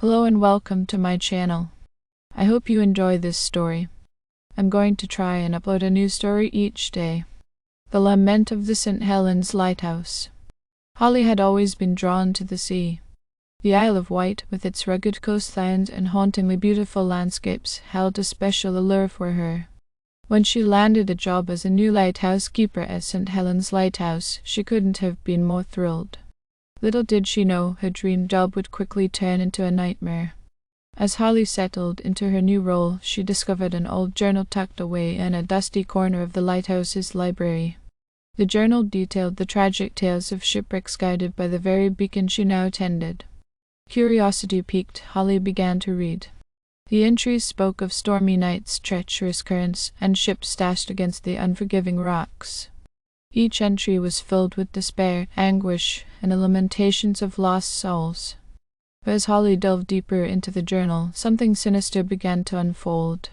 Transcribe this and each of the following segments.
Hello and welcome to my channel. I hope you enjoy this story. I'm going to try and upload a new story each day. The Lament of the St. Helens Lighthouse. Holly had always been drawn to the sea. The Isle of Wight, with its rugged coastlines and hauntingly beautiful landscapes, held a special allure for her. When she landed a job as a new lighthouse keeper at St. Helens Lighthouse, she couldn't have been more thrilled. Little did she know her dream job would quickly turn into a nightmare. As Holly settled into her new role, she discovered an old journal tucked away in a dusty corner of the lighthouse's library. The journal detailed the tragic tales of shipwrecks guided by the very beacon she now tended. Curiosity piqued, Holly began to read. The entries spoke of stormy nights, treacherous currents, and ships dashed against the unforgiving rocks. Each entry was filled with despair, anguish, and the lamentations of lost souls. But as Holly delved deeper into the journal, something sinister began to unfold.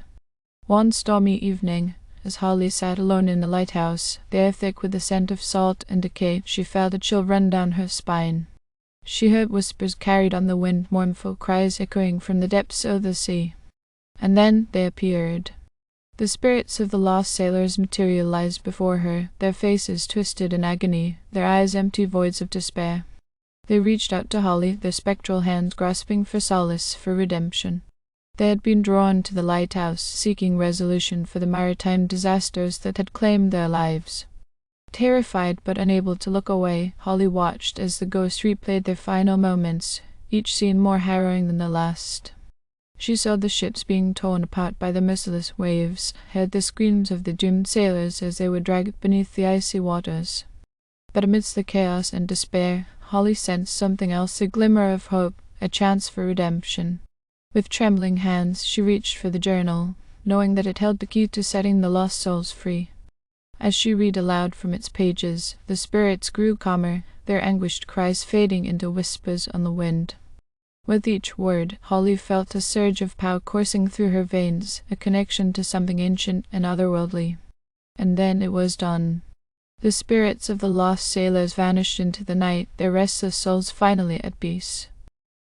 One stormy evening, as Holly sat alone in the lighthouse, the air thick with the scent of salt and decay, she felt a chill run down her spine. She heard whispers carried on the wind, mournful cries echoing from the depths of the sea. And then they appeared. The spirits of the lost sailors materialized before her, their faces twisted in agony, their eyes empty voids of despair. They reached out to Holly, their spectral hands grasping for solace, for redemption. They had been drawn to the lighthouse, seeking resolution for the maritime disasters that had claimed their lives. Terrified but unable to look away, Holly watched as the ghosts replayed their final moments, each scene more harrowing than the last. She saw the ships being torn apart by the merciless waves, heard the screams of the doomed sailors as they were dragged beneath the icy waters. But amidst the chaos and despair, Holly sensed something else, a glimmer of hope, a chance for redemption. With trembling hands, she reached for the journal, knowing that it held the key to setting the lost souls free. As she read aloud from its pages, the spirits grew calmer, their anguished cries fading into whispers on the wind. With each word, Holly felt a surge of power coursing through her veins, a connection to something ancient and otherworldly. And then it was done. The spirits of the lost sailors vanished into the night, their restless souls finally at peace.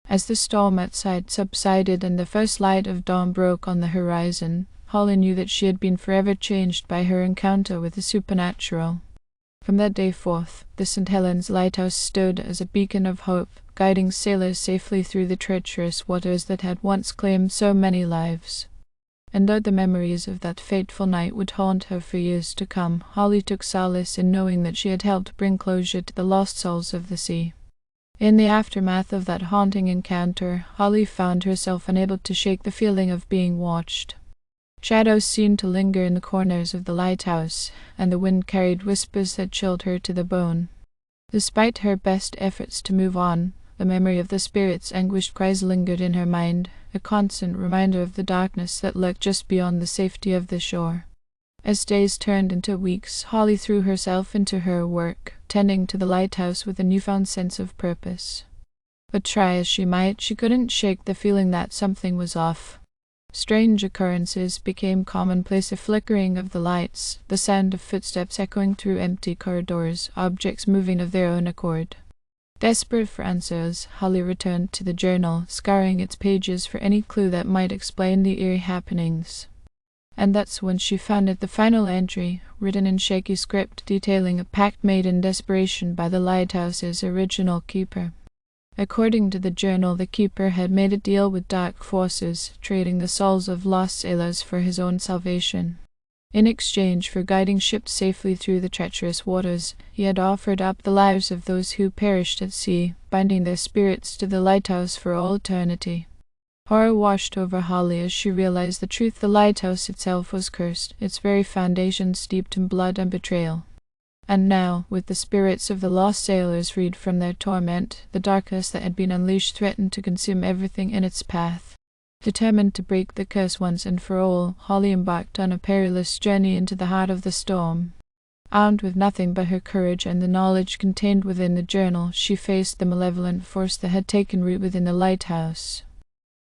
As the storm outside subsided and the first light of dawn broke on the horizon, Holly knew that she had been forever changed by her encounter with the supernatural. From that day forth, the St. Helens Lighthouse stood as a beacon of hope, guiding sailors safely through the treacherous waters that had once claimed so many lives. And though the memories of that fateful night would haunt her for years to come, Holly took solace in knowing that she had helped bring closure to the lost souls of the sea. In the aftermath of that haunting encounter, Holly found herself unable to shake the feeling of being watched. Shadows seemed to linger in the corners of the lighthouse, and the wind carried whispers that chilled her to the bone. Despite her best efforts to move on, the memory of the spirit's anguished cries lingered in her mind, a constant reminder of the darkness that lurked just beyond the safety of the shore. As days turned into weeks, Holly threw herself into her work, tending to the lighthouse with a newfound sense of purpose. But try as she might, she couldn't shake the feeling that something was off. Strange occurrences became commonplace, a flickering of the lights, the sound of footsteps echoing through empty corridors, objects moving of their own accord. Desperate for answers, Holly returned to the journal, scouring its pages for any clue that might explain the eerie happenings. And that's when she found it, the final entry, written in shaky script, detailing a pact made in desperation by the lighthouse's original keeper. According to the journal, the keeper had made a deal with dark forces, trading the souls of lost sailors for his own salvation. In exchange for guiding ships safely through the treacherous waters, he had offered up the lives of those who perished at sea, binding their spirits to the lighthouse for all eternity. Horror washed over Holly as she realized the truth. The lighthouse itself was cursed, its very foundation steeped in blood and betrayal. And now, with the spirits of the lost sailors freed from their torment, the darkness that had been unleashed threatened to consume everything in its path. Determined to break the curse once and for all, Holly embarked on a perilous journey into the heart of the storm. Armed with nothing but her courage and the knowledge contained within the journal, she faced the malevolent force that had taken root within the lighthouse.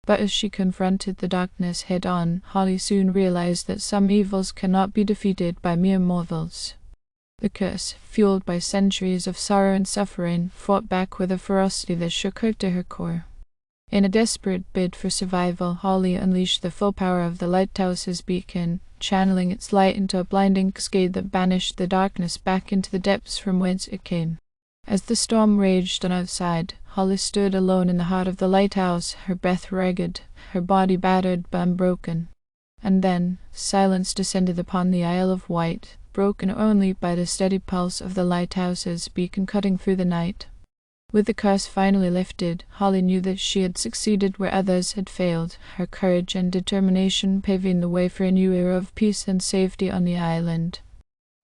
But as she confronted the darkness head-on, Holly soon realized that some evils cannot be defeated by mere mortals. The curse, fueled by centuries of sorrow and suffering, fought back with a ferocity that shook her to her core. In a desperate bid for survival, Holly unleashed the full power of the lighthouse's beacon, channeling its light into a blinding cascade that banished the darkness back into the depths from whence it came. As the storm raged on outside, Holly stood alone in the heart of the lighthouse, her breath ragged, her body battered but unbroken. And then silence descended upon the Isle of Wight, broken only by the steady pulse of the lighthouse's beacon cutting through the night. With the curse finally lifted, Holly knew that she had succeeded where others had failed, her courage and determination paving the way for a new era of peace and safety on the island.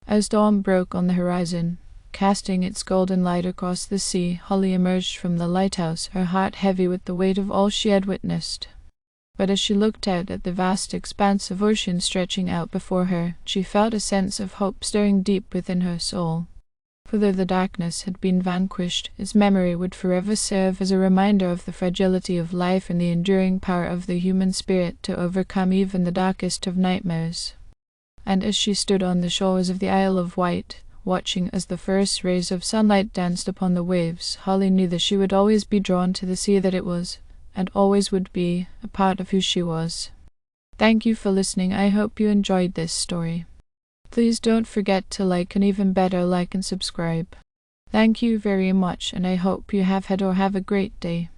As dawn broke on the horizon, casting its golden light across the sea, Holly emerged from the lighthouse, her heart heavy with the weight of all she had witnessed. But as she looked out at the vast expanse of ocean stretching out before her, she felt a sense of hope stirring deep within her soul. For though the darkness had been vanquished, its memory would forever serve as a reminder of the fragility of life and the enduring power of the human spirit to overcome even the darkest of nightmares. And as she stood on the shores of the Isle of Wight, watching as the first rays of sunlight danced upon the waves, Holly knew that she would always be drawn to the sea that it was, and always would be, a part of who she was. Thank you for listening. I hope you enjoyed this story. Please don't forget to like, and even better, like and subscribe. Thank you very much, and I hope you have had or have a great day.